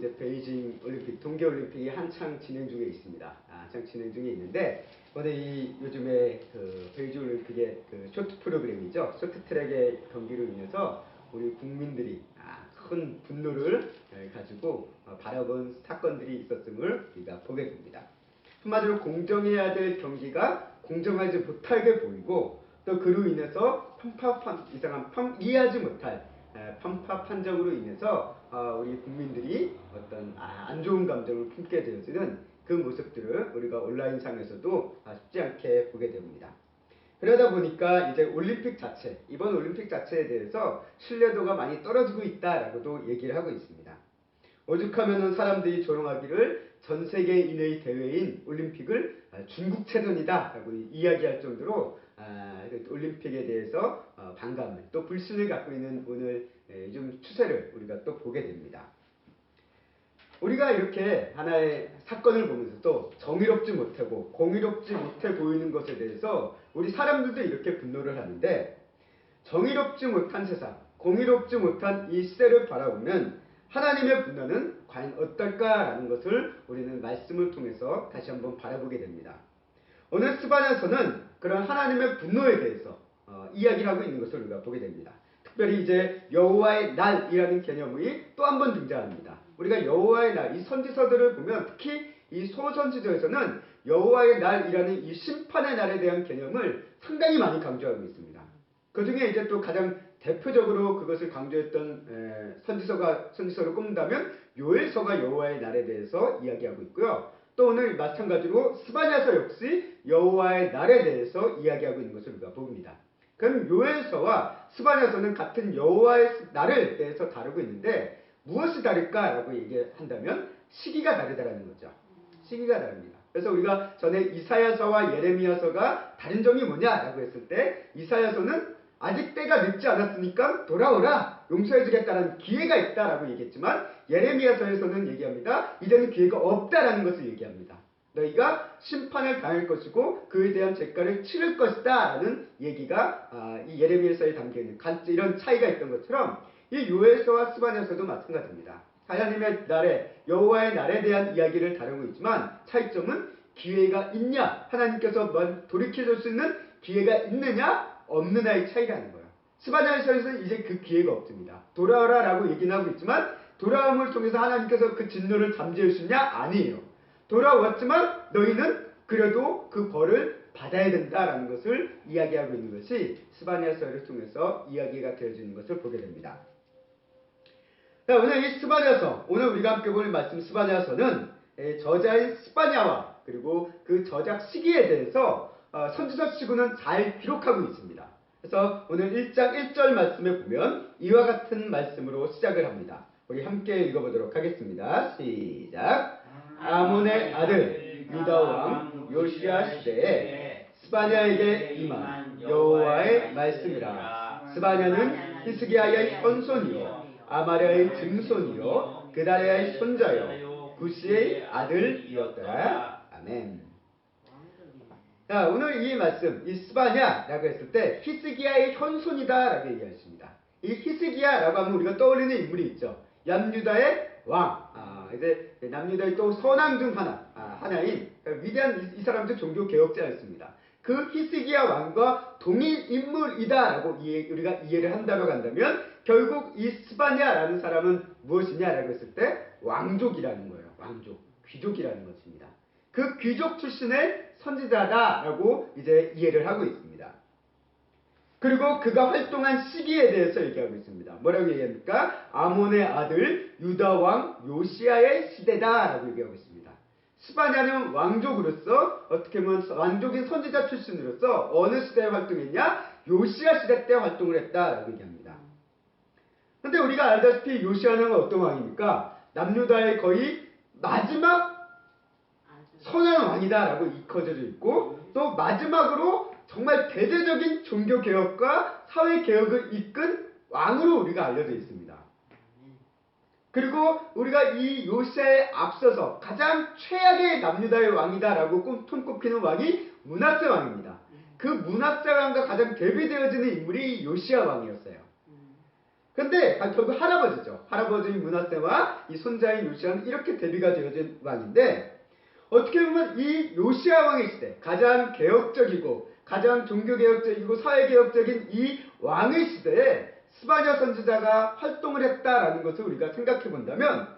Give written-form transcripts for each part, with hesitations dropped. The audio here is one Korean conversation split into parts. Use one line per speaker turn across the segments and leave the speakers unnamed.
이제 베이징 올림픽, 동계 올림픽이 한창 진행 중에 있습니다. 한창 진행 중에 있는데 오늘 이 요즘에 그 베이징 올림픽의 그 쇼트 프로그램이죠. 쇼트트랙의 경기로 인해서 우리 국민들이 큰 분노를 가지고 바라본 사건들이 있었음을 우리가 보게 됩니다. 한마디로 공정해야 될 경기가 공정하지 못하게 보이고 또 그로 인해서 이해하지 못할 편파 판정으로 인해서 우리 국민들이 어떤 안 좋은 감정을 품게 되어지는 그 모습들을 우리가 온라인상에서도 쉽지 않게 보게 됩니다. 그러다 보니까 이제 이번 올림픽 자체에 대해서 신뢰도가 많이 떨어지고 있다라고도 얘기를 하고 있습니다. 오죽하면은 사람들이 조롱하기를 전 세계인의 대회인 올림픽을 중국체전이다라고 이야기할 정도로 올림픽에 대해서 반감을 또 불신을 갖고 있는 오늘 좀 추세를 우리가 또 보게 됩니다. 우리가 이렇게 하나의 사건을 보면서도 정의롭지 못하고 공의롭지 못해 보이는 것에 대해서 우리 사람들도 이렇게 분노를 하는데 정의롭지 못한 세상, 공의롭지 못한 이 시대를 바라보면 하나님의 분노는 과연 어떨까라는 것을 우리는 말씀을 통해서 다시 한번 바라보게 됩니다. 오늘 스바냐서는 그런 하나님의 분노에 대해서 이야기를 하고 있는 것을 우리가 보게 됩니다. 특별히 이제 여호와의 날이라는 개념이 또 한 번 등장합니다. 우리가 여호와의 날, 이 선지서들을 보면 특히 이 소선지서에서는 여호와의 날이라는 이 심판의 날에 대한 개념을 상당히 많이 강조하고 있습니다. 그 중에 이제 또 가장 대표적으로 그것을 강조했던 선지서를 꼽는다면 요엘서가 여호와의 날에 대해서 이야기하고 있고요. 또 오늘 마찬가지로 스바냐서 역시 여호와의 날에 대해서 이야기하고 있는 것을 우리가 봅니다. 그럼 요엘서와 스바냐서는 같은 여호와의 날을 대해서 다루고 있는데 무엇이 다를까라고 얘기한다면 시기가 다르다라는 거죠. 시기가 다릅니다. 그래서 우리가 전에 이사야서와 예레미야서가 다른 점이 뭐냐라고 했을 때 이사야서는 아직 때가 늦지 않았으니까 돌아오라 용서해주겠다라는 기회가 있다라고 얘기했지만 예레미야서에서는 얘기합니다. 이제는 기회가 없다라는 것을 얘기합니다. 너희가 심판을 당할 것이고 그에 대한 대가를 치를 것이다 라는 얘기가 이 예레미야서에 담겨있는 이런 차이가 있던 것처럼 이 요엘서와 스바냐서도 마찬가지입니다. 하나님의 날에 여호와의 날에 대한 이야기를 다루고 있지만 차이점은 기회가 있냐 하나님께서 돌이켜줄 수 있는 기회가 있느냐 없느냐의 차이라는 거예요. 스바냐서에서는 이제 그 기회가 없습니다. 돌아오라 라고 얘기는 하고 있지만 돌아옴을 통해서 하나님께서 그 진노를 잠재울 수 있냐? 아니에요. 돌아왔지만 너희는 그래도 그 벌을 받아야 된다라는 것을 이야기하고 있는 것이 스바냐서를 통해서 이야기가 되어지는 것을 보게 됩니다. 자, 오늘 이 스바냐서, 오늘 우리가 함께 볼 말씀 스바냐서는 저자인 스바냐와 그리고 그 저작 시기에 대해서 선지서 치고는 잘 기록하고 있습니다. 그래서 오늘 1장 1절 말씀에 보면 이와 같은 말씀으로 시작을 합니다. 우리 함께 읽어보도록 하겠습니다. 시작. 아몬의 아들 유다 왕 요시야 시대에 스바냐에게 임한 여호와의 말씀이라. 스바냐는 히스기야의 현손이요 아마랴의 증손이요 그다랴의 손자요 구시의 아들이었더라. 아멘. 자, 오늘 이 말씀, 이 스바냐라고 했을 때 히스기야의 현손이다라고 얘기했습니다. 이 히스기야라고 하면 우리가 떠올리는 인물이 있죠. 남유다의 왕. 이제 남유다의 또 선왕 중 하나인 위대한 이 사람도 종교 개혁자였습니다. 그 히스기야 왕과 동일 인물이다라고 우리가 이해를 한다고 한다면 결국 이 스바냐라는 사람은 무엇이냐라고 했을 때 왕족이라는 거예요. 왕족, 귀족이라는 것입니다. 그 귀족 출신의 선지자다라고 이제 이해를 하고 있습니다. 그리고 그가 활동한 시기에 대해서 얘기하고 있습니다. 뭐라고 얘기합니까? 아몬의 아들 유다 왕 요시야의 시대다라고 얘기하고 있습니다. 스바냐는 왕족으로서 어떻게 보면 왕족인 선지자 출신으로서 어느 시대에 활동했냐? 요시야 시대 때 활동을 했다라고 얘기합니다. 그런데 우리가 알다시피 요시야는 어떤 왕입니까? 남유다의 거의 마지막 선한 왕이다라고 이커져 있고 또 마지막으로 정말 대대적인 종교개혁과 사회개혁을 이끈 왕으로 우리가 알려져 있습니다. 그리고 우리가 이 요시야에 앞서서 가장 최악의 남유다의 왕이다라고 손꼽히는 왕이 므낫세 왕입니다. 그 므낫세 왕과 가장 대비되어지는 인물이 요시야 왕이었어요. 근데 결국 할아버지죠. 할아버지인 므낫세와 이 손자인 요시아는 이렇게 대비가 되어진 왕인데, 어떻게 보면 이 요시아 왕의 시대, 가장 개혁적이고 가장 종교개혁적이고 사회개혁적인 이 왕의 시대에 스바냐 선지자가 활동을 했다라는 것을 우리가 생각해 본다면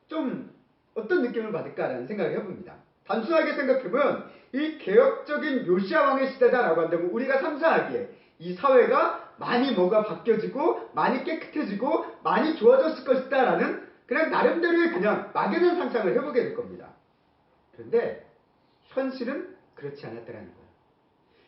좀 어떤 느낌을 받을까라는 생각을 해봅니다. 단순하게 생각해보면 이 개혁적인 요시아 왕의 시대다라고 한다면 우리가 상상하기에 이 사회가 많이 뭐가 바뀌어지고 많이 깨끗해지고 많이 좋아졌을 것이다라는 그냥 나름대로의 그냥 막연한 상상을 해보게 될 겁니다. 그런데 현실은 그렇지 않았다라는 거예요.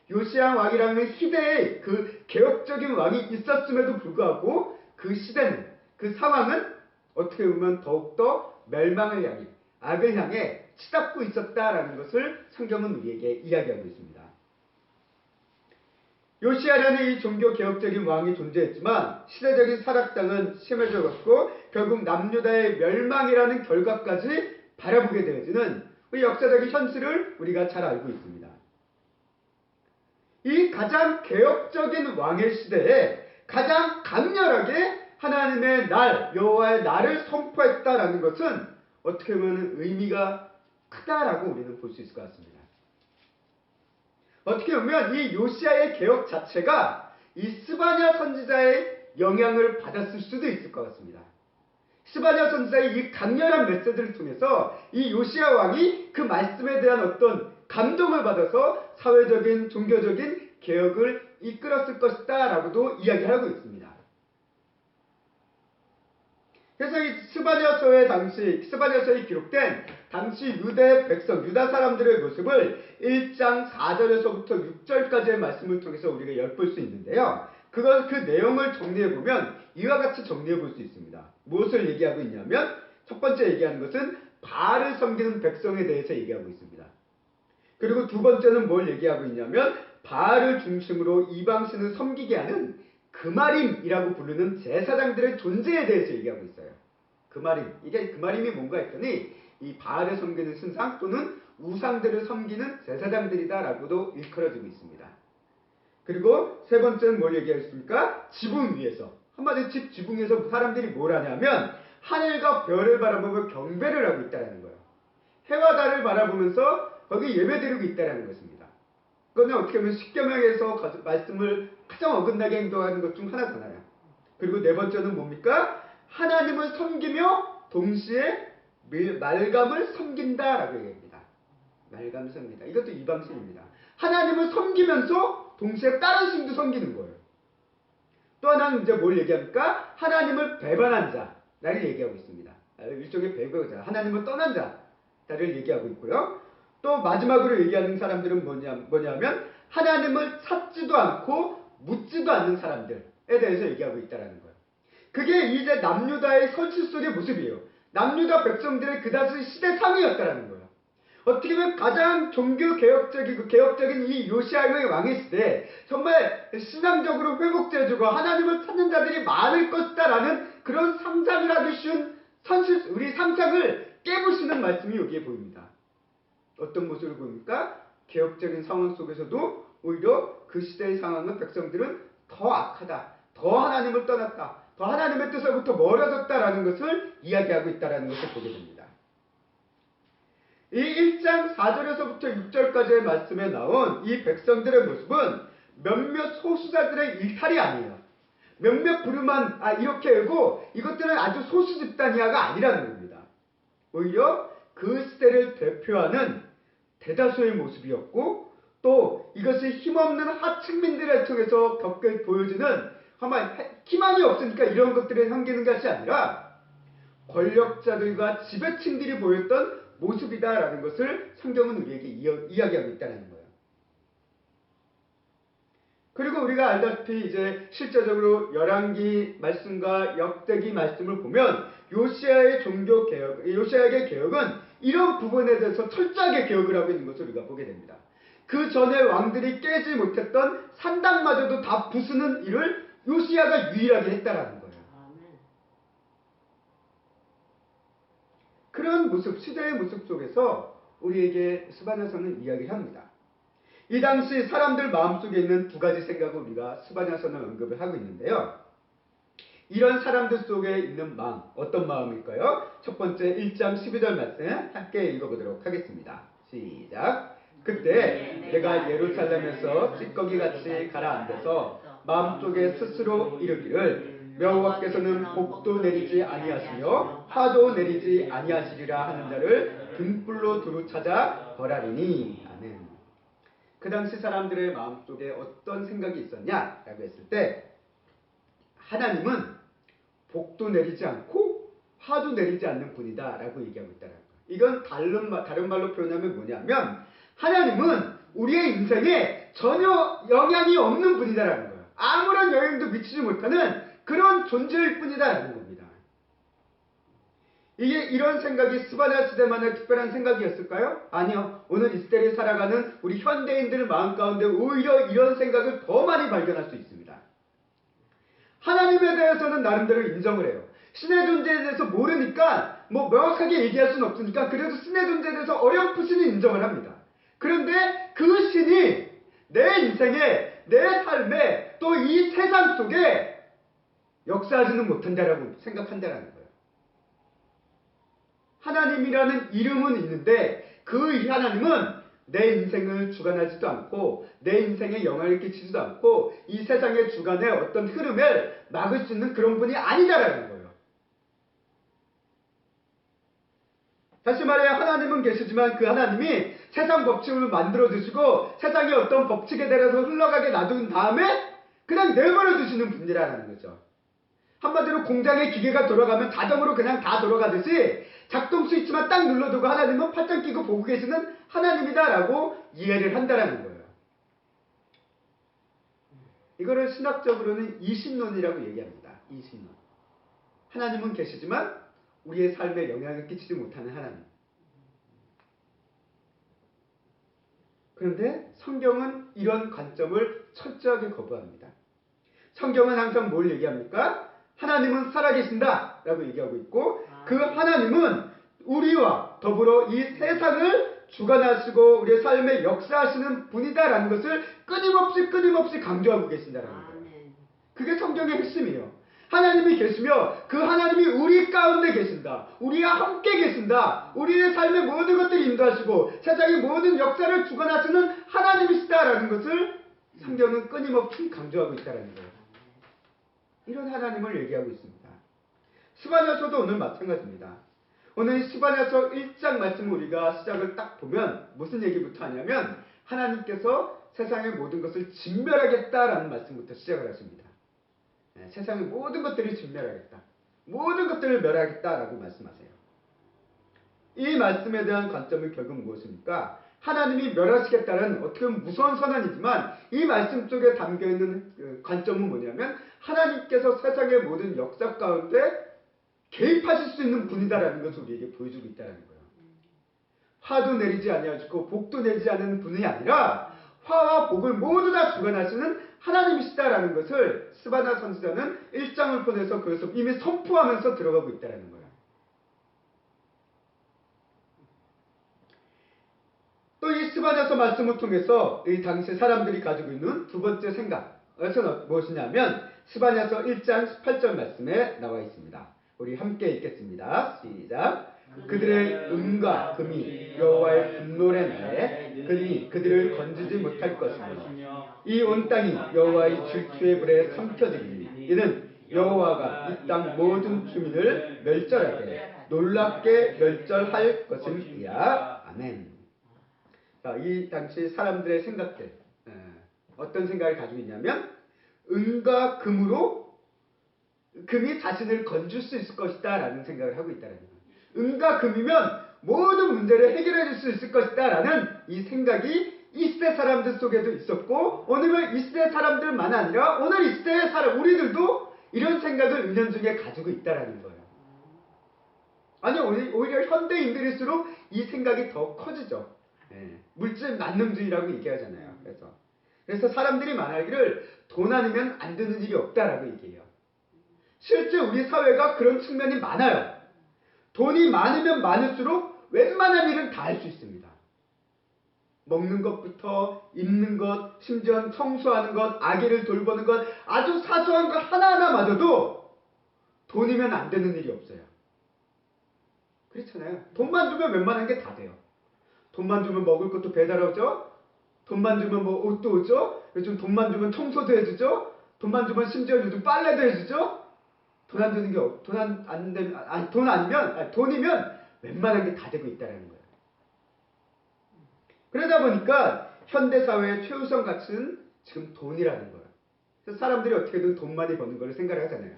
요시아 왕이라는 시대에 그 개혁적인 왕이 있었음에도 불구하고 그 시대는, 그 상황은 어떻게 보면 더욱더 멸망을 향해, 악을 향해 치닫고 있었다라는 것을 성경은 우리에게 이야기하고 있습니다. 요시아라는 이 종교개혁적인 왕이 존재했지만 시대적인 사락당은 심해져갔고 결국 남유다의 멸망이라는 결과까지 바라보게 되어지는 그 역사적인 현실을 우리가 잘 알고 있습니다. 이 가장 개혁적인 왕의 시대에 가장 강렬하게 하나님의 날, 여호와의 날을 선포했다라는 것은 어떻게 보면 의미가 크다라고 우리는 볼 수 있을 것 같습니다. 어떻게 보면 이 요시아의 개혁 자체가 이 스바냐 선지자의 영향을 받았을 수도 있을 것 같습니다. 스바냐 선지자의 이 강렬한 메시지를 통해서 이 요시아 왕이 그 말씀에 대한 어떤 감동을 받아서 사회적인, 종교적인 개혁을 이끌었을 것이다 라고도 이야기하고 있습니다. 그래서 이 스바냐서에 기록된 당시 유대 백성, 유다 사람들의 모습을 1장 4절에서부터 6절까지의 말씀을 통해서 우리가 엿볼 수 있는데요. 그 내용을 정리해보면 이와 같이 정리해볼 수 있습니다. 무엇을 얘기하고 있냐면 첫 번째 얘기하는 것은 바알을 섬기는 백성에 대해서 얘기하고 있습니다. 그리고 두 번째는 뭘 얘기하고 있냐면 바알을 중심으로 이방신을 섬기게 하는 그마림이라고 부르는 제사장들의 존재에 대해서 얘기하고 있어요. 그마림, 이게 그마림이 뭔가 했더니 이 바알을 섬기는 신상 또는 우상들을 섬기는 제사장들이다라고도 일컬어지고 있습니다. 그리고 세 번째는 뭘 얘기했습니까? 지붕 위에서, 한마디로 지붕 위에서 사람들이 뭘 하냐면 하늘과 별을 바라보며 경배를 하고 있다는 거예요. 해와 달을 바라보면서 거기 예배드리고 있다는 것입니다. 그거는 어떻게 보면 십계명에서 말씀을 가장 어긋나게 행동하는 것 중 하나잖아요. 그리고 네 번째는 뭡니까? 하나님을 섬기며 동시에 말감을 섬긴다라고 얘기합니다. 말감을 섬긴다. 이것도 이방신입니다. 하나님을 섬기면서 동시에 다른 신도 섬기는 거예요. 또 하나는 이제 뭘 얘기합니까? 하나님을 배반한 자를 얘기하고 있습니다. 일종의 배교자, 하나님을 떠난 자를 얘기하고 있고요. 또 마지막으로 얘기하는 사람들은 뭐냐면 하나님을 찾지도 않고 묻지도 않는 사람들에 대해서 얘기하고 있다는 거예요. 그게 이제 남유다의 설치 속의 모습이에요. 남유다 백성들의 그다지 시대상이었다는 거예요. 어떻게 보면 가장 종교개혁적이고 개혁적인 이 요시아의 왕의 시대에 정말 신앙적으로 회복되어주고 하나님을 찾는 자들이 많을 것이다라는 그런 상상을 하기 쉬운 우리 상상을 깨부수는 말씀이 여기에 보입니다. 어떤 모습을 보입니까? 개혁적인 상황 속에서도 오히려 그 시대의 상황은 백성들은 더 악하다, 더 하나님을 떠났다, 더 하나님의 뜻으로부터 멀어졌다라는 것을 이야기하고 있다는 것을 보게 됩니다. 이 1장 4절에서부터 6절까지의 말씀에 나온 이 백성들의 모습은 몇몇 소수자들의 일탈이 아니에요. 몇몇 부류만 이렇게 하고 이것들은 아주 소수 집단이야가 아니라는 겁니다. 오히려 그 시대를 대표하는 대다수의 모습이었고 또 이것이 힘없는 하층민들을 통해서 보여지는 아마 희망이 없으니까 이런 것들을 섬기는 것이 아니라 권력자들과 지배층들이 보였던 모습이다라는 것을 성경은 우리에게 이야기하고 있다는 거예요. 그리고 우리가 알다시피 이제 실제적으로 열왕기 말씀과 역대기 말씀을 보면 요시아의 종교개혁, 요시아의 개혁은 이런 부분에 대해서 철저하게 개혁을 하고 있는 것을 우리가 보게 됩니다. 그 전에 왕들이 깨지 못했던 산당마저도 다 부수는 일을 요시아가 유일하게 했다라는 거예요. 그런 모습, 시대의 모습 속에서 우리에게 스바냐서는 이야기를 합니다. 이 당시 사람들 마음속에 있는 두 가지 생각을 우리가 스바냐서는 언급을 하고 있는데요. 이런 사람들 속에 있는 마음, 어떤 마음일까요? 첫 번째 1장 12절 말씀 함께 읽어보도록 하겠습니다. 시작. 그때 내가 예루살렘에서 찌꺼기같이 가라앉아서 마음속에 스스로 이르기를 여호와께서는 복도 내리지 아니하시며 화도 내리지 아니하시리라 하는 자를 등불로 두루 찾아 벌하리니. 아멘. 그 당시 사람들의 마음속에 어떤 생각이 있었냐라고 했을 때 하나님은 복도 내리지 않고 화도 내리지 않는 분이다 라고 얘기하고 있다는 거예요. 이건 다른 말로 표현하면 뭐냐면 하나님은 우리의 인생에 전혀 영향이 없는 분이다라는 거예요. 아무런 영향도 미치지 못하는 그런 존재일 뿐이다라는 겁니다. 이게 이런 생각이 스바냐 시대만의 특별한 생각이었을까요? 아니요. 오늘 이 시대를 살아가는 우리 현대인들 마음 가운데 오히려 이런 생각을 더 많이 발견할 수 있습니다. 하나님에 대해서는 나름대로 인정을 해요. 신의 존재에 대해서 모르니까 명확하게 얘기할 수는 없으니까 그래도 신의 존재에 대해서 어렴풋이는 인정을 합니다. 그런데 그 신이 내 인생에, 내 삶에, 또 이 세상 속에 역사하지는 못한다라고 생각한다라는 거예요. 하나님이라는 이름은 있는데 그 하나님은 내 인생을 주관하지도 않고 내 인생에 영향을 끼치지도 않고 이 세상의 주관의 어떤 흐름을 막을 수 있는 그런 분이 아니다라는 거예요. 다시 말해 하나님은 계시지만 그 하나님이 세상 법칙을 만들어 주시고 세상의 어떤 법칙에 대해서 흘러가게 놔둔 다음에 그냥 내버려 두시는 분이라는 거죠. 한마디로 공장의 기계가 돌아가면 자동으로 그냥 다 돌아가듯이 작동 스위치만 딱 눌러두고 하나님은 팔짱 끼고 보고 계시는 하나님이다라고 이해를 한다라는 거예요. 이거를 신학적으로는 이신론이라고 얘기합니다. 이신론. 하나님은 계시지만 우리의 삶에 영향을 끼치지 못하는 하나님. 그런데 성경은 이런 관점을 철저하게 거부합니다. 성경은 항상 뭘 얘기합니까? 하나님은 살아계신다 라고 얘기하고 있고 그 하나님은 우리와 더불어 이 세상을 주관하시고 우리의 삶에 역사하시는 분이다라는 것을 끊임없이 강조하고 계신다라는 거예요. 그게 성경의 핵심이에요. 하나님이 계시며 그 하나님이 우리 가운데 계신다. 우리와 함께 계신다. 우리의 삶의 모든 것들을 인도하시고 세상의 모든 역사를 주관하시는 하나님이시다라는 것을 성경은 끊임없이 강조하고 있다는 거예요. 이런 하나님을 얘기하고 있습니다. 스바냐서도 오늘 마찬가지입니다. 오늘 스바냐서 1장 말씀을 우리가 시작을 딱 보면 무슨 얘기부터 하냐면 하나님께서 세상의 모든 것을 진멸하겠다라는 말씀부터 시작을 하십니다. 세상의 모든 것들을 진멸하겠다. 모든 것들을 멸하겠다라고 말씀하세요. 이 말씀에 대한 관점은 결국 무엇입니까? 하나님이 멸하시겠다는 어떻게 보면 무서운 선언이지만 이 말씀 속에 담겨있는 관점은 뭐냐면 하나님께서 세상의 모든 역사 가운데 개입하실 수 있는 분이다라는 것을 우리에게 보여주고 있다는 거예요. 화도 내리지 아니하시고 복도 내리지 않는 분이 아니라 화와 복을 모두 다 주관하시는 하나님이시다라는 것을 스바냐 선지자는 1장을 보내서 그것을 이미 선포하면서 들어가고 있다는 거예요. 또 이 스바냐서 말씀을 통해서 이 당시 사람들이 가지고 있는 두 번째 생각, 그것은 무엇이냐면 스바냐서 1장 18절 말씀에 나와 있습니다. 우리 함께 읽겠습니다. 시작. 그들의 은과 금이 여호와의 분노의 날에 그니 그들을 건지지 못할 것이며 이 온 땅이 여호와의 질투의 불에 삼켜지리니 이는 여호와가 이 땅 모든 주민을 멸절하게 놀랍게 멸절할 것임이야. 아멘. 자, 이 당시 사람들의 생각들 어떤 생각을 가지고 있냐면 은과 금으로 금이 자신을 건줄 수 있을 것이다 라는 생각을 하고 있다는 거예요. 은과 금이면 모든 문제를 해결해 줄 수 있을 것이다 라는 이 생각이 이 시대 사람들 속에도 있었고 오늘은 이 시대 사람들만 아니라 오늘 이 시대의 사람 우리들도 이런 생각을 은연중에 가지고 있다는 거예요. 아니 오히려 현대인들일수록 이 생각이 더 커지죠. 물질 만능주의라고 얘기하잖아요. 그래서 사람들이 말하기를 돈 아니면 안 되는 일이 없다라고 얘기해요. 실제 우리 사회가 그런 측면이 많아요. 돈이 많으면 많을수록 웬만한 일은 다 할 수 있습니다. 먹는 것부터 입는 것, 심지어 청소하는 것, 아기를 돌보는 것, 아주 사소한 것 하나하나마저도 돈이면 안 되는 일이 없어요. 그렇잖아요. 돈만 주면 웬만한 게 다 돼요. 돈만 주면 먹을 것도 배달 오죠. 돈만 주면 뭐 옷도 오죠. 요즘 돈만 주면 청소도 해주죠. 돈만 주면 심지어 요즘 빨래도 해주죠. 돈 안 되는 게 안 되면 돈이면 웬만한 게 다 되고 있다라는 거예요. 그러다 보니까 현대 사회의 최우선 가치는 지금 돈이라는 거예요. 그래서 사람들이 어떻게든 돈 많이 버는 걸 생각을 하잖아요.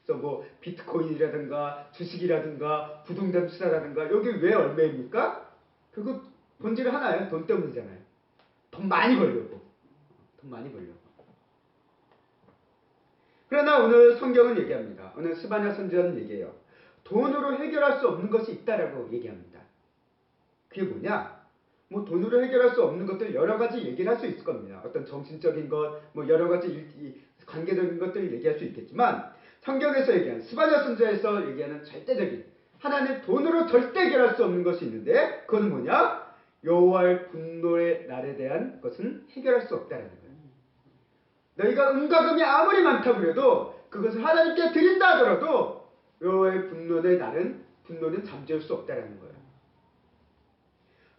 그래서 뭐 비트코인이라든가 주식이라든가 부동산 투자라든가 여기 왜 얼마입니까? 그거 본질 하나예요. 돈 때문이잖아요. 돈 많이 벌려고. 돈 많이 벌려고. 그러나 오늘 성경은 얘기합니다. 오늘 스바냐 선지자는 얘기해요. 돈으로 해결할 수 없는 것이 있다라고 얘기합니다. 그게 뭐냐? 뭐 돈으로 해결할 수 없는 것들 여러 가지 얘기를 할 수 있을 겁니다. 어떤 정신적인 것, 뭐 여러 가지 관계적인 것들을 얘기할 수 있겠지만 성경에서 얘기하는 스바냐 선지자에서 얘기하는 절대적인 하나님 돈으로 절대 해결할 수 없는 것이 있는데 그건 뭐냐? 여호와의 분노의 날에 대한 것은 해결할 수 없다는 거예요. 너희가 은과 금이 아무리 많다고 그래도 그것을 하나님께 드린다 하더라도 여호와의 분노는 잠재울 수 없다는 거예요.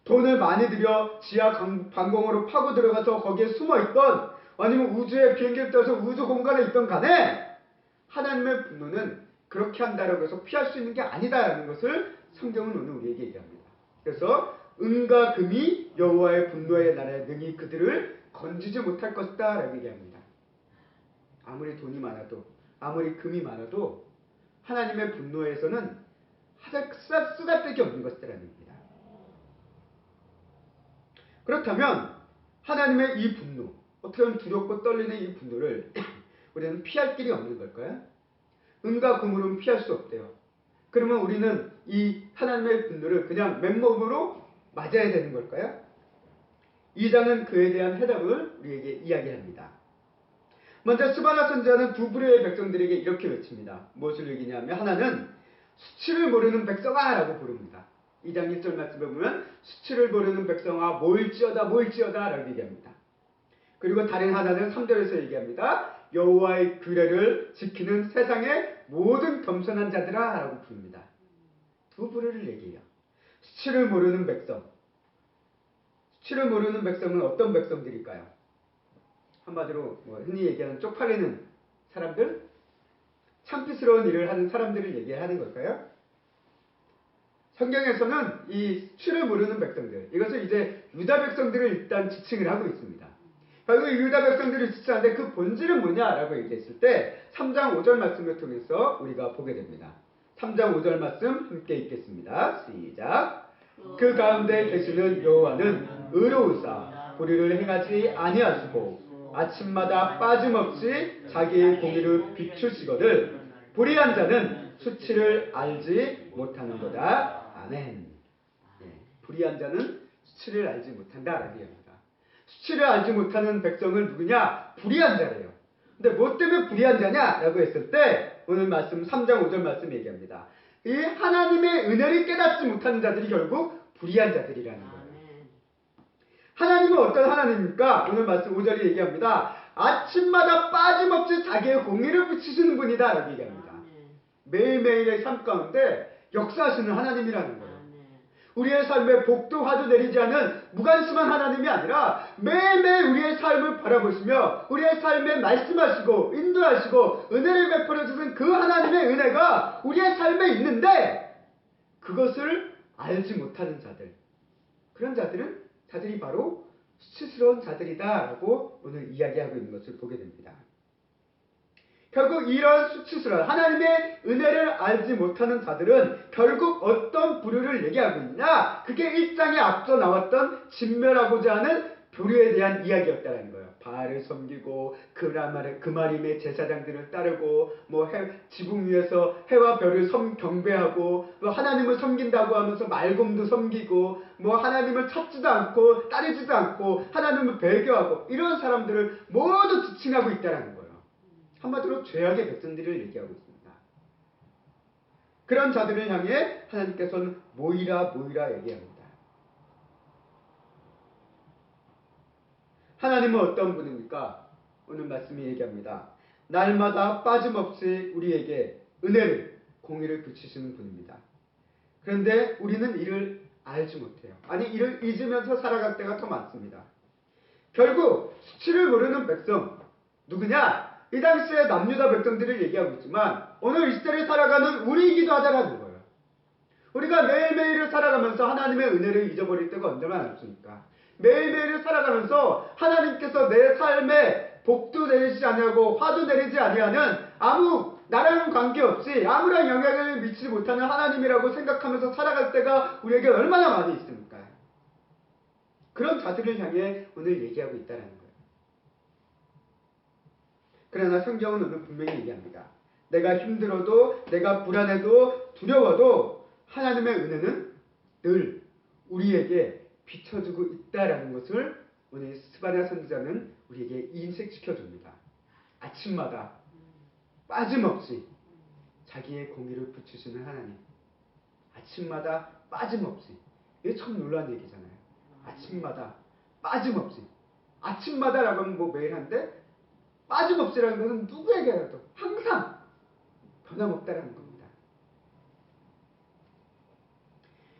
돈을 많이 들여 지하 관공으로 파고 들어가서 거기에 숨어있던 아니면 우주에 비행기를 타서 우주 공간에 있던 간에 하나님의 분노는 그렇게 한다라고 해서 피할 수 있는 게 아니다라는 것을 성경은 오늘 우리에게 얘기합니다. 그래서 은과 금이 여호와의 분노의 날에 능히 그들을 건지지 못할 것이다 라고 얘기합니다. 아무리 돈이 많아도 아무리 금이 많아도 하나님의 분노에서는 쓰잘데기 없는 것이라는 겁니다. 그렇다면 하나님의 이 분노, 어떻게 보면 두렵고 떨리는 이 분노를 우리는 피할 길이 없는 걸까요? 은과 금으로는 피할 수 없대요. 그러면 우리는 이 하나님의 분노를 그냥 맨몸으로 맞아야 되는 걸까요? 2장은 그에 대한 해답을 우리에게 이야기합니다. 먼저 스바냐 선지자는 두 부류의 백성들에게 이렇게 외칩니다. 무엇을 얘기냐면 하나는 수치를 모르는 백성아 라고 부릅니다. 2장 1절 말씀에 보면 수치를 모르는 백성아 모일지어다 라고 얘기합니다. 그리고 다른 하나는 3절에서 얘기합니다. 여호와의 규례를 지키는 세상의 모든 겸손한 자들아 라고 부릅니다. 두 부류를 얘기해요. 수치를 모르는 백성. 수치를 모르는 백성은 어떤 백성들일까요? 한마디로 흔히 얘기하는 쪽팔리는 사람들? 창피스러운 일을 하는 사람들을 얘기하는 걸까요? 성경에서는 이 수치를 모르는 백성들, 이것을 이제 유다 백성들을 일단 지칭을 하고 있습니다. 결국 유다 백성들을 지칭하는데 그 본질은 뭐냐라고 얘기했을 때 3장 5절 말씀을 통해서 우리가 보게 됩니다. 3장 5절 말씀 함께 읽겠습니다. 시작. 그 가운데 계시는 여호와는 의로우사 불의를 행하지 아니하시고 아침마다 빠짐없이 자기의 공의를 비추시거늘 불의한 자는 수치를 알지 못하는도다. 아멘. 불의한 자는 수치를 알지 못한다라고 얘기합니다. 수치를 알지 못하는 백성은 누구냐? 불의한 자래요. 근데 뭐 때문에 불의한 자냐라고 했을 때 오늘 말씀 3장 5절 말씀 얘기합니다. 이 하나님의 은혜를 깨닫지 못하는 자들이 결국 불의한 자들이라는 거예요. 하나님은 어떤 하나님입니까? 오늘 말씀 5절이 얘기합니다. 아침마다 빠짐없이 자기의 공의를 비추시는 분이다 라고 얘기합니다. 매일매일의 삶 가운데 역사하시는 하나님이라는 거예요. 우리의 삶에 복도 화도 내리지 않은 무관심한 하나님이 아니라 매일매일 우리의 삶을 바라보시며 우리의 삶에 말씀하시고 인도하시고 은혜를 베풀어 주신 그 하나님의 은혜가 우리의 삶에 있는데 그것을 알지 못하는 자들, 그런 자들이 바로 수치스러운 자들이다라고 오늘 이야기하고 있는 것을 보게 됩니다. 결국 이런 수치스러운 하나님의 은혜를 알지 못하는 자들은 결국 어떤 부류를 얘기하고 있냐? 그게 1장에 앞서 나왔던 진멸하고자 하는 부류에 대한 이야기였다는 거예요. 바알을 섬기고 그마림의 제사장들을 따르고 지붕 위에서 해와 별을 경배하고 하나님을 섬긴다고 하면서 말곰도 섬기고 하나님을 찾지도 않고 따르지도 않고 하나님을 배교하고 이런 사람들을 모두 지칭하고 있다는 거예요. 한마디로 죄악의 백성들을 얘기하고 있습니다. 그런 자들을 향해 하나님께서는 모이라 얘기합니다. 하나님은 어떤 분입니까? 오늘 말씀이 얘기합니다. 날마다 빠짐없이 우리에게 은혜를, 공의를 비추시는 분입니다. 그런데 우리는 이를 알지 못해요. 아니, 이를 잊으면서 살아갈 때가 더 많습니다. 결국 수치를 모르는 백성, 누구냐? 이 당시에 남유다 백성들을 얘기하고 있지만 오늘 이 시대를 살아가는 우리이기도 하다라는 거예요. 우리가 매일매일을 살아가면서 하나님의 은혜를 잊어버릴 때가 언제나 많습니까? 매일매일을 살아가면서 하나님께서 내 삶에 복도 내리지 아니하고 화도 내리지 아니하는 아무 나라는 관계없이 아무런 영향을 미치지 못하는 하나님이라고 생각하면서 살아갈 때가 우리에게 얼마나 많이 있습니까? 그런 자들을 향해 오늘 얘기하고 있다는 거예요. 그러나 성경은 오늘 분명히 얘기합니다. 내가 힘들어도, 내가 불안해도, 두려워도 하나님의 은혜는 늘 우리에게 비춰주고 있다라는 것을 오늘 스바냐 선지자는 우리에게 인식시켜줍니다. 아침마다 빠짐없이 자기의 공의를 비추시는 하나님. 아침마다 빠짐없이. 이게 참 놀라운 얘기잖아요. 아침마다 빠짐없이. 아침마다라고 하면 뭐 매일 한데 빠짐없이라는 것은 누구에게라도 항상 변함없다라는 겁니다.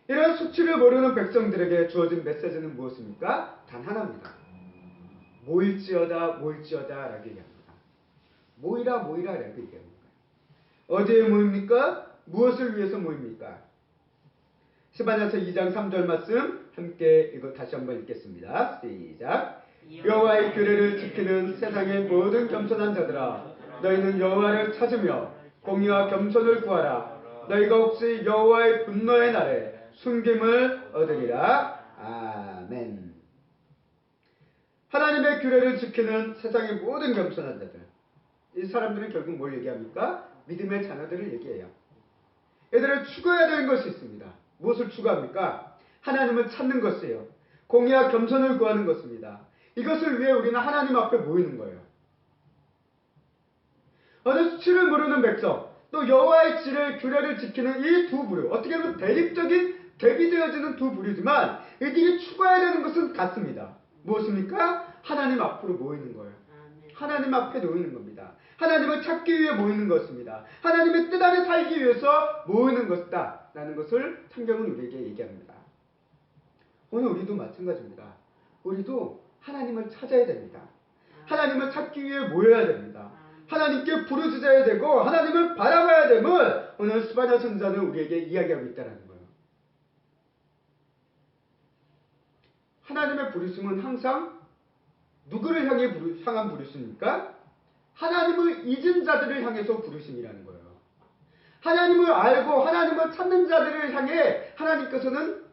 이런 수치를 모르는 백성들에게 주어진 메시지는 무엇입니까? 단 하나입니다. 모일지어다 모일지어다 라고 얘기합니다. 모이라 모이라 라고 얘기합니다. 어디에 모입니까? 무엇을 위해서 모입니까? 스바냐서 2장 3절 말씀 함께 이거 다시 한번 읽겠습니다. 시작. 여호와의 규례를 지키는 세상의 모든 겸손한 자들아, 너희는 여호와를 찾으며 공의와 겸손을 구하라. 너희가 혹시 여호와의 분노의 날에 숨김을 얻으리라. 아멘. 하나님의 규례를 지키는 세상의 모든 겸손한 자들. 이 사람들은 결국 뭘 얘기합니까? 믿음의 자녀들을 얘기해요. 얘들은 추구해야 되는 것이 있습니다. 무엇을 추구합니까? 하나님을 찾는 것이에요. 공의와 겸손을 구하는 것입니다. 이것을 위해 우리는 하나님 앞에 모이는 거예요. 어느 수치를 모르는 백성, 또 여호와의 규례를 지키는 이 두 부류, 어떻게 보면 대비되어지는 두 부류지만 이들이 추구해야 되는 것은 같습니다. 무엇입니까? 하나님 앞으로 모이는 거예요. 하나님 앞에 모이는 겁니다. 하나님을 찾기 위해 모이는 것입니다. 하나님의 뜻 안에 살기 위해서 모이는 것이다 라는 것을 성경은 우리에게 얘기합니다. 오늘 우리도 마찬가지입니다. 우리도 하나님을 찾아야 됩니다. 하나님을 찾기 위해 모여야 됩니다. 하나님께 부르짖어야 되고 하나님을 바라봐야 됨을 오늘 스바냐 선지자는 우리에게 이야기하고 있다는 거예요. 하나님의 부르심은 항상 누구를 향한 부르심입니까? 하나님을 잊은 자들을 향해서 부르심이라는 거예요. 하나님을 알고 하나님을 찾는 자들을 향해 하나님께서는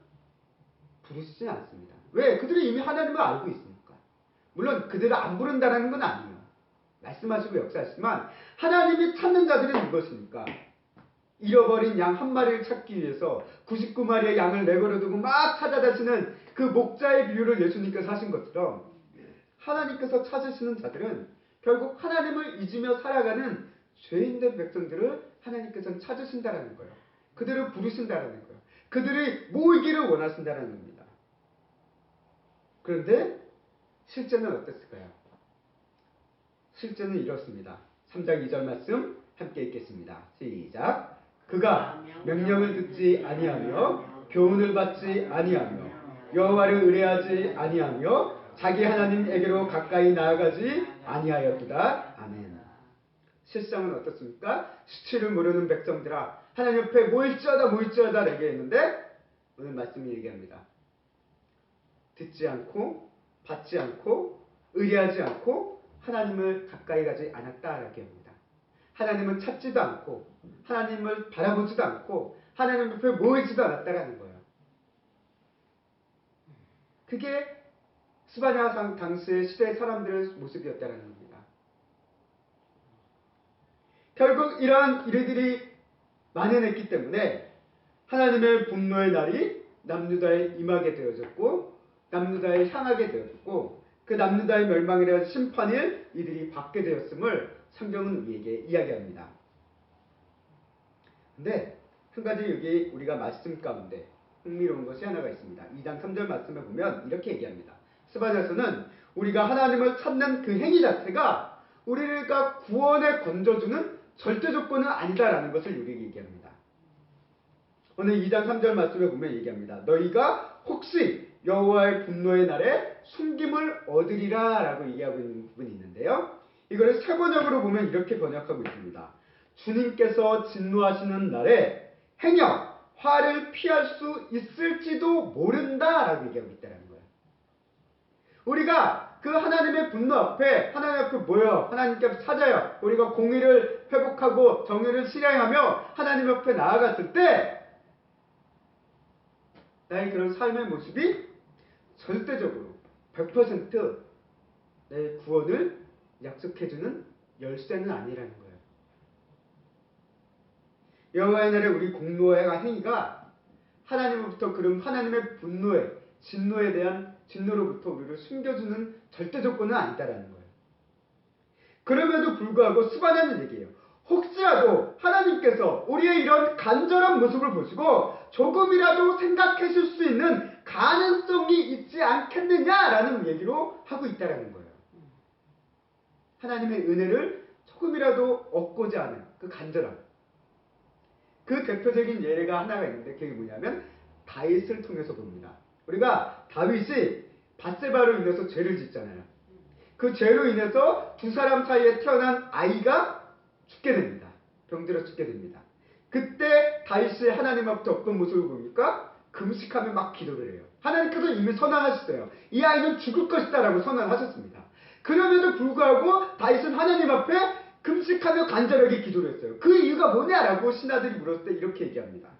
부르시지 않습니다. 왜? 그들이 이미 하나님을 알고 있으니까. 물론 그들을 안 부른다는 건 아니에요. 말씀하시고 역사하시지만 하나님이 찾는 자들은 무엇입니까? 잃어버린 양 한 마리를 찾기 위해서 99마리의 양을 내버려 두고 막 찾아다니는 그 목자의 비유를 예수님께서 하신 것처럼 하나님께서 찾으시는 자들은 결국 하나님을 잊으며 살아가는 죄인된 백성들을 하나님께서는 찾으신다라는 거예요. 그들을 부르신다라는 거예요. 그들이 모이기를 원하신다라는 겁니다. 그런데 실제는 어땠을까요? 실제는 이렇습니다. 3장 2절 말씀 함께 읽겠습니다. 시작. 그가 명령을 듣지 아니하며 교훈을 받지 아니하며 여호와를 의뢰하지 아니하며 자기 하나님에게로 가까이 나아가지 아니하였도다. 아멘. 실상은 어떻습니까? 수치를 모르는 백성들아 하나님 옆에 모일지어다 얘기했는데 오늘 말씀이 얘기합니다. 듣지 않고 받지 않고 의뢰하지 않고 하나님을 가까이 가지 않았다라고 합니다. 하나님을 찾지도 않고 하나님을 바라보지도 않고 하나님 옆에 모이지도 않았다라는 거예요. 그게 스바냐 당시의 시대의 사람들의 모습이었다는 겁니다. 결국 이러한 일들이 만연했기 때문에 하나님의 분노의 날이 남유다에 임하게 되어졌고 남유다에 향하게 되어졌고 그 남유다의 멸망이라는 심판을 이들이 받게 되었음을 성경은 우리에게 이야기합니다. 근데 한 가지 여기 우리가 말씀 가운데 흥미로운 것이 하나가 있습니다. 2장 3절 말씀에 보면 이렇게 얘기합니다. 스바냐서는 우리가 하나님을 찾는 그 행위 자체가 우리가 구원에 건져주는 절대 조건은 아니다라는 것을 우리에게 얘기합니다. 오늘 2장 3절 말씀에 보면 얘기합니다. 너희가 혹시 여호와의 분노의 날에 숨김을 얻으리라 라고 얘기하고 있는 부분이 있는데요. 이거를 세번역으로 보면 이렇게 번역하고 있습니다. 주님께서 진노하시는 날에 행여 화를 피할 수 있을지도 모른다 라고 얘기하고 있다는 거예요. 우리가 그 하나님의 분노 앞에 하나님 앞에 모여 하나님께 찾아요. 우리가 공의를 회복하고 정의를 실행하며 하나님 앞에 나아갔을 때 나의 그런 삶의 모습이 절대적으로 100% 내 구원을 약속해주는 열쇠는 아니라는 거예요. 여호와의 날에 우리 공로와 행위가 하나님으로부터 그런 하나님의 분노에 진노에 대한 진노로부터 우리를 숨겨주는 절대 조건은 아니다라는 거예요. 그럼에도 불구하고 수반하는 얘기예요. 혹시라도 하나님께서 우리의 이런 간절한 모습을 보시고 조금이라도 생각하실 수 있는 가능성이 있지 않겠느냐라는 얘기로 하고 있다는 거예요. 하나님의 은혜를 조금이라도 얻고자 하는 그 간절함. 그 대표적인 예가 하나가 있는데 그게 뭐냐면 다윗을 통해서 봅니다. 우리가 다윗이 밧세바로 인해서 죄를 짓잖아요. 그 죄로 인해서 두 사람 사이에 태어난 아이가 죽게 됩니다. 병들어 죽게 됩니다. 그때 다윗이 하나님 앞에 어떤 모습을 보니까 금식하며 막 기도를 해요. 하나님께서 이미 선언하셨어요. 이 아이는 죽을 것이다 라고 선언하셨습니다. 그럼에도 불구하고 다윗은 하나님 앞에 금식하며 간절하게 기도를 했어요. 그 이유가 뭐냐라고 신하들이 물었을 때 이렇게 얘기합니다.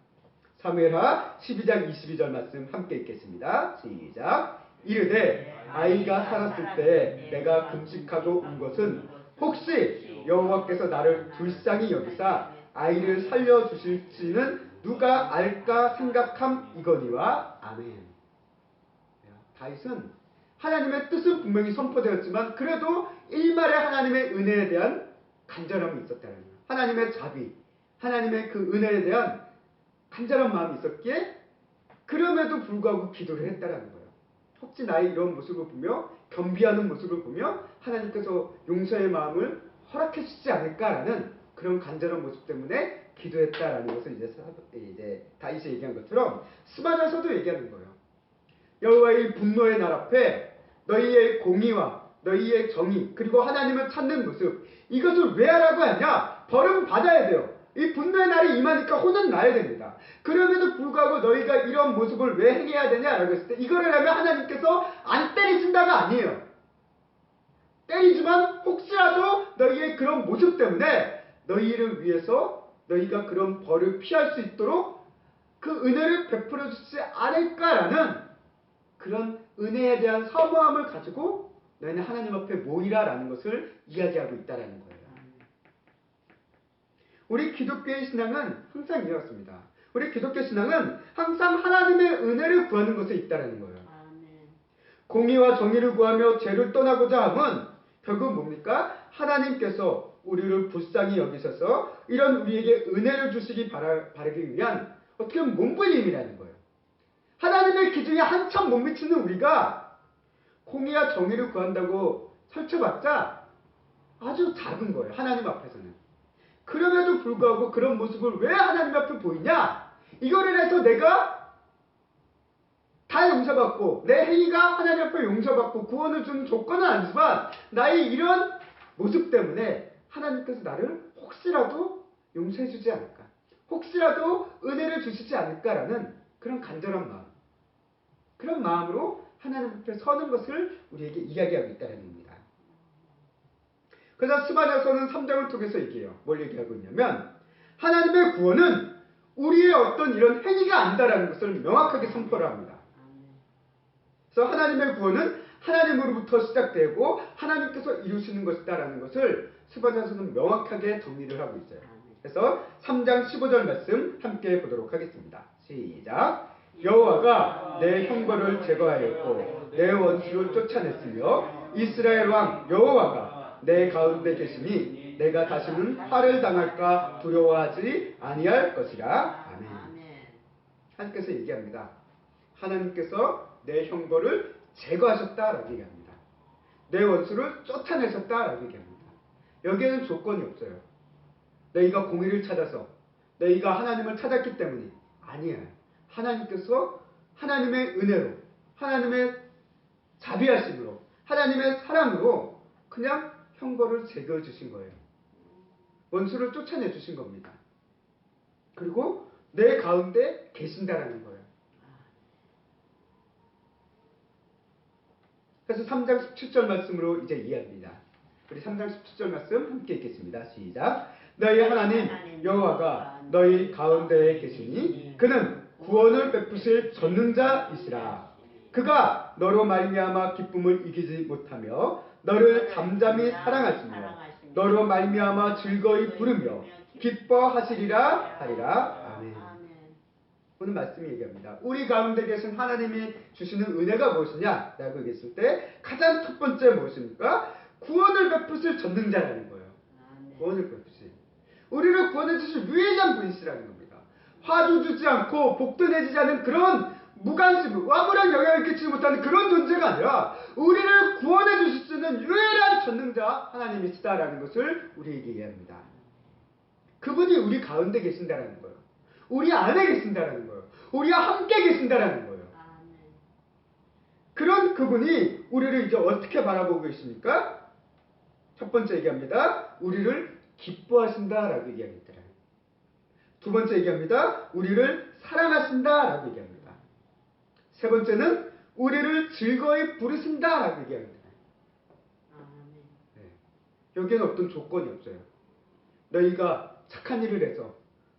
사무엘하 12장 22절 말씀 함께 읽겠습니다. 시작. 이르되 아이가 살았을 때 내가 금식하고 운 것은 혹시 여호와께서 나를 불쌍히 여기사 아이를 살려주실지는 누가 알까 생각함이거니와. 아멘. 다윗은 하나님의 뜻은 분명히 선포되었지만 그래도 일말의 하나님의 은혜에 대한 간절함이 있었다는 거예요. 하나님의 자비, 하나님의 그 은혜에 대한 간절한 마음이 있었기에 그럼에도 불구하고 기도를 했다는 거예요. 혹시 나의 이런 모습을 보며 겸비하는 모습을 보며 하나님께서 용서의 마음을 허락해 주시지 않을까라는 그런 간절한 모습 때문에 기도했다라는 것을 이제 다윗이 얘기한 것처럼 스바냐서도 얘기하는 거예요. 여호와의 분노의 날 앞에 너희의 공의와 너희의 정의 그리고 하나님을 찾는 모습 이것을 왜 하라고 하냐? 벌은 받아야 돼요. 이 분노의 날이 임하니까 혼은 나야 됩니다. 그럼에도 불구하고 너희가 이런 모습을 왜 행해야 되냐라고 했을 때 이거를 하면 하나님께서 안 때리신다가 아니에요. 때리지만 혹시라도 너희의 그런 모습 때문에 너희를 위해서 너희가 그런 벌을 피할 수 있도록 그 은혜를 베풀어 주지 않을까라는 그런 은혜에 대한 사모함을 가지고 너희는 하나님 앞에 모이라라는 것을 이야기하고 있다는 거예요. 우리 기독교의 신앙은 항상 이렇습니다. 우리 기독교 신앙은 항상 하나님의 은혜를 구하는 것에 있다는 거예요. 공의와 정의를 구하며 죄를 떠나고자 함은 결국 뭡니까? 하나님께서 우리를 불쌍히 여기셔서 이런 우리에게 은혜를 주시기 바라기 위한 어떻게 보면 몸부림이라는 거예요. 하나님의 기준에 한참 못 미치는 우리가 공의와 정의를 구한다고 설쳐봤자 아주 작은 거예요. 하나님 앞에서는. 그럼에도 불구하고 그런 모습을 왜 하나님 앞에 보이냐? 이거를 해서 내가 다 용서받고 내 행위가 하나님 앞에 용서받고 구원을 주는 조건은 아니지만 나의 이런 모습 때문에 하나님께서 나를 혹시라도 용서해 주지 않을까? 혹시라도 은혜를 주시지 않을까라는 그런 간절한 마음. 그런 마음으로 하나님 앞에 서는 것을 우리에게 이야기하고 있다는 겁니다. 그래서 스바냐서는 3장을 통해서 얘기해요. 뭘 얘기하고 있냐면 하나님의 구원은 우리의 어떤 이런 행위가 아니다라는 것을 명확하게 선포를 합니다. 그래서 하나님의 구원은 하나님으로부터 시작되고 하나님께서 이루시는 것이다라는 것을 스바냐서는 명확하게 정리를 하고 있어요. 그래서 3장 15절 말씀 함께 보도록 하겠습니다. 시작. 여호와가 내 형벌을 제거하였고 내 원수를 쫓아냈으며 이스라엘 왕 여호와가 내 가운데 계시니 내가 다시는 화를 당할까 두려워하지 아니할 것이라. 아멘. 하나님께서 얘기합니다. 하나님께서 내 형벌을 제거하셨다라고 얘기합니다. 내 원수를 쫓아내셨다라고 얘기합니다. 여기에는 조건이 없어요. 너희가 공의를 찾아서 너희가 하나님을 찾았기 때문이 아니야. 하나님께서 하나님의 은혜로, 하나님의 자비하심으로, 하나님의 사랑으로 그냥 형벌을 제거해 주신 거예요. 원수를 쫓아내 주신 겁니다. 그리고 내 가운데 계신다라는 거예요. 그래서 3장 17절 말씀으로 이제 이해합니다. 우리 3장 17절 말씀 함께 읽겠습니다. 시작. 너희 하나님 여호와가 너희 가운데에 계시니 그는 구원을 베푸실 전능자이시라. 그가 너로 말미암아 기쁨을 이기지 못하며 너를 잠잠히 사랑하시며 너로 말미암아 즐거이 부르며 기뻐하시리라 하리라. 아멘. 오늘 말씀이 얘기합니다. 우리 가운데 계신 하나님이 주시는 은혜가 무엇이냐라고 얘기했을 때 가장 첫 번째 무엇입니까? 구원을 베푸실 전능자라는 거예요. 구원을 베푸실. 우리를 구원해 주실 유일한 분이시라는 겁니다. 화도 주지 않고 복도 내지 않은 그런 무관심, 아무런 영향을 끼치지 못하는 그런 존재가 아니라 우리를 구원해 주실 수 있는 유일한 전능자 하나님이시다라는 것을 우리에게 이해합니다. 그분이 우리 가운데 계신다라는 거예요. 우리 안에 계신다라는 거예요. 우리와 함께 계신다라는 거예요. 그런 그분이 우리를 이제 어떻게 바라보고 계십니까? 첫 번째 얘기합니다. 우리를 기뻐하신다라고 얘기합니다. 두 번째 얘기합니다. 우리를 사랑하신다라고 얘기합니다. 세 번째는 우리를 즐거이 부르신다라고 얘기합니다. 네. 여기에는 어떤 조건이 없어요. 너희가 착한 일을 해서,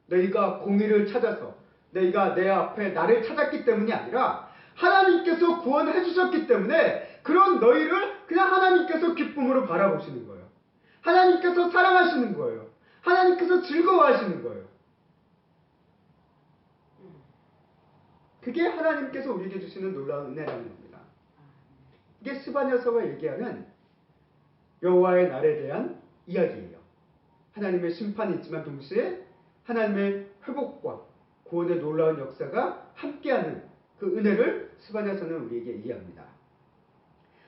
너희가 공의를 찾아서, 너희가 내 앞에 나를 찾았기 때문이 아니라 하나님께서 구원해 주셨기 때문에 그런 너희를 그냥 하나님께서 기쁨으로 바라보시는 거예요. 하나님께서 사랑하시는 거예요. 하나님께서 즐거워하시는 거예요. 그게 하나님께서 우리에게 주시는 놀라운 은혜라는 겁니다. 이게 스바냐서가 얘기하는 여호와의 날에 대한 이야기예요. 하나님의 심판이 있지만 동시에 하나님의 회복과 구원의 놀라운 역사가 함께하는 그 은혜를 스바냐서는 우리에게 이해합니다.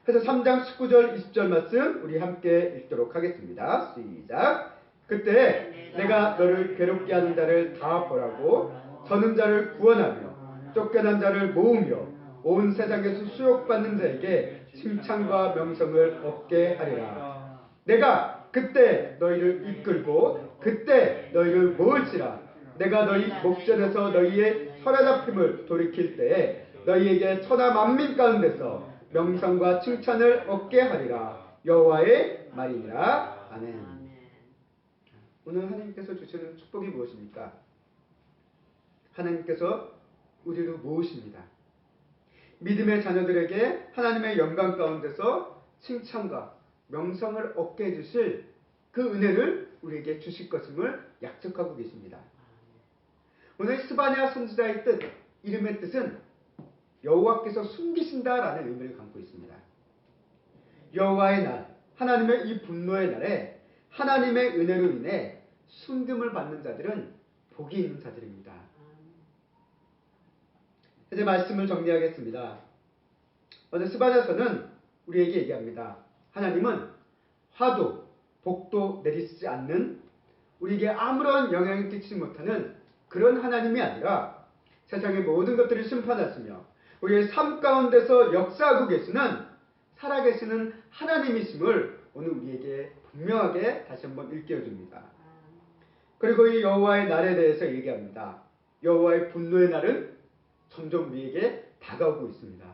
그래서 3장 19절 20절 말씀 우리 함께 읽도록 하겠습니다. 시작. 그때 내가 너를 괴롭게 하는 자를 다 벌하고 저는 자를 구원하며 쫓겨난 자를 모으며 온 세상에서 수욕받는 자에게 칭찬과 명성을 얻게 하리라. 내가 그때 너희를 이끌고 그때 너희를 모을지라. 내가 너희 목전에서 너희의 혈안잡힘을 돌이킬 때에 너희에게 천하 만민 가운데서 명성과 칭찬을 얻게 하리라. 여호와의 말이니라. 아멘. 오늘 하나님께서 주시는 축복이 무엇입니까? 하나님께서 우리를 모으십니다. 믿음의 자녀들에게 하나님의 영광 가운데서 칭찬과 명성을 얻게 해주실 그 은혜를 우리에게 주실 것임을 약속하고 계십니다. 오늘 스바냐 선지자의 뜻, 이름의 뜻은 여호와께서 숨기신다라는 의미를 담고 있습니다. 여호와의 날, 하나님의 이 분노의 날에 하나님의 은혜로 인해 숨김을 받는 자들은 복이 있는 자들입니다. 이제 말씀을 정리하겠습니다. 오늘 스바냐서는 우리에게 얘기합니다. 하나님은 화도, 복도 내리시지 않는, 우리에게 아무런 영향을 끼치지 못하는 그런 하나님이 아니라 세상의 모든 것들을 심판하시며 우리의 삶 가운데서 역사하고 계시는 살아계시는 하나님이심을 오늘 우리에게 분명하게 다시 한번 일깨워줍니다. 그리고 이 여호와의 날에 대해서 얘기합니다. 여호와의 분노의 날은 점점 우리에게 다가오고 있습니다.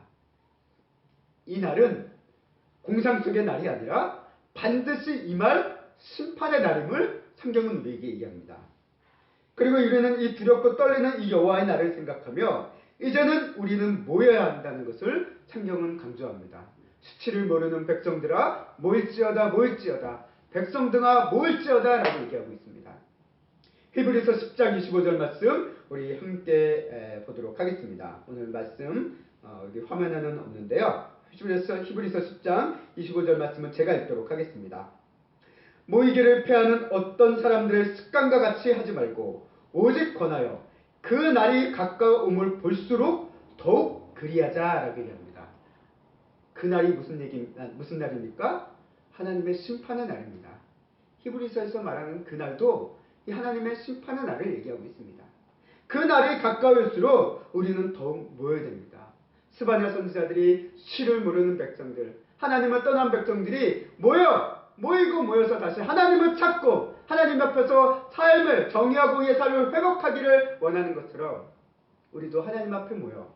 이 날은 공상속의 날이 아니라 반드시 임할 심판의 날임을 성경은 우리에게 얘기합니다. 그리고 우리는 이 두렵고 떨리는 이 여호와의 날을 생각하며 이제는 우리는 모여야 한다는 것을 성경은 강조합니다. 수치를 모르는 백성들아 모일지어다 모일지어다 백성들아 모일지어다 라고 얘기하고 있습니다. 히브리서 10장 25절 말씀 우리 함께 보도록 하겠습니다. 오늘 말씀 여기 화면에는 없는데요. 히브리서 10장 25절 말씀은 제가 읽도록 하겠습니다. 모이기를 패하는 어떤 사람들의 습관과 같이 하지 말고 오직 권하여 그 날이 가까움을 볼수록 더욱 그리하자라고 얘기합니다. 그 날이 무슨 날입니까? 하나님의 심판의 날입니다. 히브리서에서 말하는 그 날도 이 하나님의 심판의 날을 얘기하고 있습니다. 그 날이 가까울수록 우리는 더욱 모여야 됩니다. 스바냐 선지자들이 시를 모르는 백성들, 하나님을 떠난 백성들이 모여서 다시 하나님을 찾고 하나님 앞에서 삶을, 정의와 공의의 삶을 회복하기를 원하는 것처럼 우리도 하나님 앞에 모여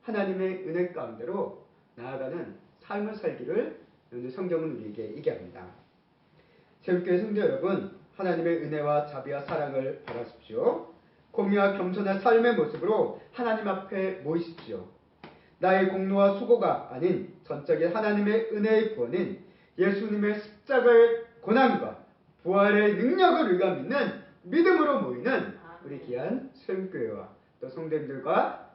하나님의 은혜 가운데로 나아가는 삶을 살기를 오늘 성경은 우리에게 얘기합니다. 새롭게 성도 여러분, 하나님의 은혜와 자비와 사랑을 바라십시오. 공의와 겸손한 삶의 모습으로 하나님 앞에 모이십시오. 나의 공로와 수고가 아닌 전적인 하나님의 은혜의 구원인 예수님의 십자가의 고난과 부활의 능력을 우리가 믿는 믿음으로 모이는 우리 귀한 소영교회와 또 성도님들과